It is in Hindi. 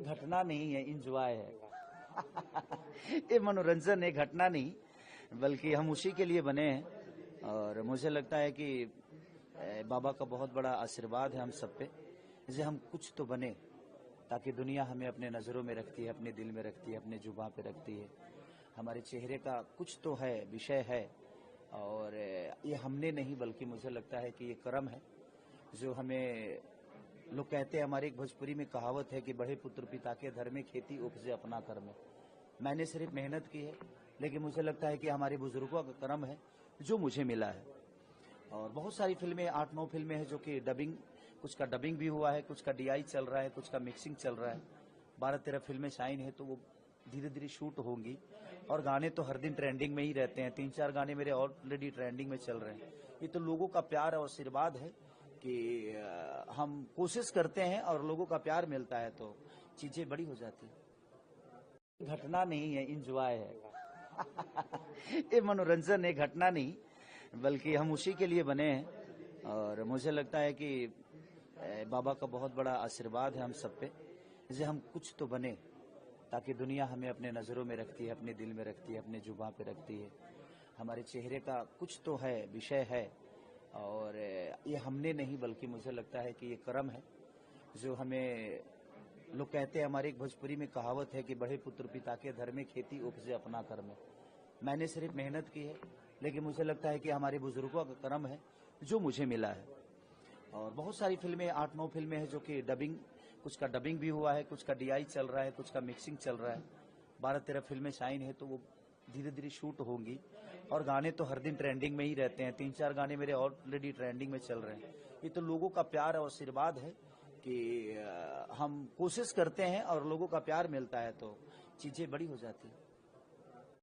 घटना नहीं है, इंजॉय है। ये मनोरंजन है, घटना नहीं, बल्कि हम उसी के लिए बने हैं। और मुझे लगता है कि बाबा का बहुत बड़ा आशीर्वाद है हम सब पे, जैसे हम कुछ तो बने, ताकि दुनिया हमें अपने नज़रों में रखती है, अपने दिल में रखती है, अपने जुबां पे रखती है। हमारे चेहरे का कुछ तो है, विषय है। और ये हमने नहीं, बल्कि मुझे लगता है कि ये कर्म है जो हमें, लोग कहते हैं, हमारे एक भोजपुरी में कहावत है कि बड़े पुत्र पिता के घर में, खेती उपजे अपना कर्म है। मैंने सिर्फ मेहनत की है, लेकिन मुझे लगता है कि हमारे बुजुर्गों का कर्म है जो मुझे मिला है। और बहुत सारी फिल्में, 8-9 फिल्में हैं जो कि डबिंग, कुछ का डबिंग भी हुआ है, कुछ का डीआई चल रहा है, कुछ का मिक्सिंग चल रहा है। 12-13 फिल्में साइन है, तो वो धीरे धीरे शूट होंगी। और गाने तो हर दिन ट्रेंडिंग में ही रहते हैं, 3-4 गाने मेरे ऑलरेडी ट्रेंडिंग में चल रहे हैं। ये तो लोगों का प्यार और आशीर्वाद है कि हम कोशिश करते हैं और लोगों का प्यार मिलता है तो चीजें बड़ी हो जाती है। घटना नहीं है, इंजॉय है। ये मनोरंजन है, घटना नहीं, बल्कि हम उसी के लिए बने हैं। और मुझे लगता है कि बाबा का बहुत बड़ा आशीर्वाद है हम सब पे, जैसे हम कुछ तो बने, ताकि दुनिया हमें अपने नज़रों में रखती है, अपने दिल में रखती है, अपने जुबां पे रखती है। हमारे चेहरे का कुछ तो है, विषय है। और ये हमने नहीं, बल्कि मुझे लगता है कि ये कर्म है जो हमें, लोग कहते हैं, हमारे एक भोजपुरी में कहावत है कि बड़े पुत्र पिता के घर में, खेती उपजे अपना कर्म है। मैंने सिर्फ मेहनत की है, लेकिन मुझे लगता है कि हमारे बुजुर्गों का कर्म है जो मुझे मिला है। और बहुत सारी फिल्में, 8-9 फिल्में हैं जो कि डबिंग, कुछ का डबिंग भी हुआ है, कुछ का डीआई चल रहा है, कुछ का मिक्सिंग चल रहा है। 12-13 फिल्में साइन है, तो वो धीरे धीरे शूट होंगी। और गाने तो हर दिन ट्रेंडिंग में ही रहते हैं, 3-4 गाने मेरे ऑलरेडी ट्रेंडिंग में चल रहे हैं। ये तो लोगों का प्यार और आशीर्वाद है कि हम कोशिश करते हैं और लोगों का प्यार मिलता है तो चीजें बड़ी हो जाती है।